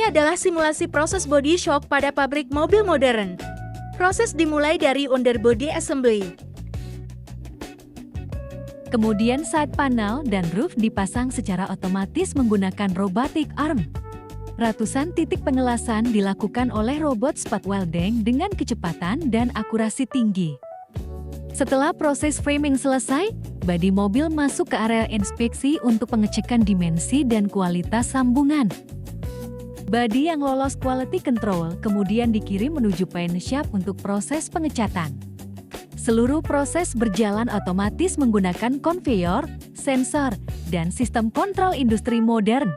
Ini adalah simulasi proses body shop pada pabrik mobil modern. Proses dimulai dari underbody assembly. Kemudian side panel dan roof dipasang secara otomatis menggunakan robotic arm. Ratusan titik pengelasan dilakukan oleh robot spot welding dengan kecepatan dan akurasi tinggi. Setelah proses framing selesai, bodi mobil masuk ke area inspeksi untuk pengecekan dimensi dan kualitas sambungan. Bodi yang lolos quality control kemudian dikirim menuju paint shop untuk proses pengecatan. Seluruh proses berjalan otomatis menggunakan konveyor, sensor, dan sistem kontrol industri modern.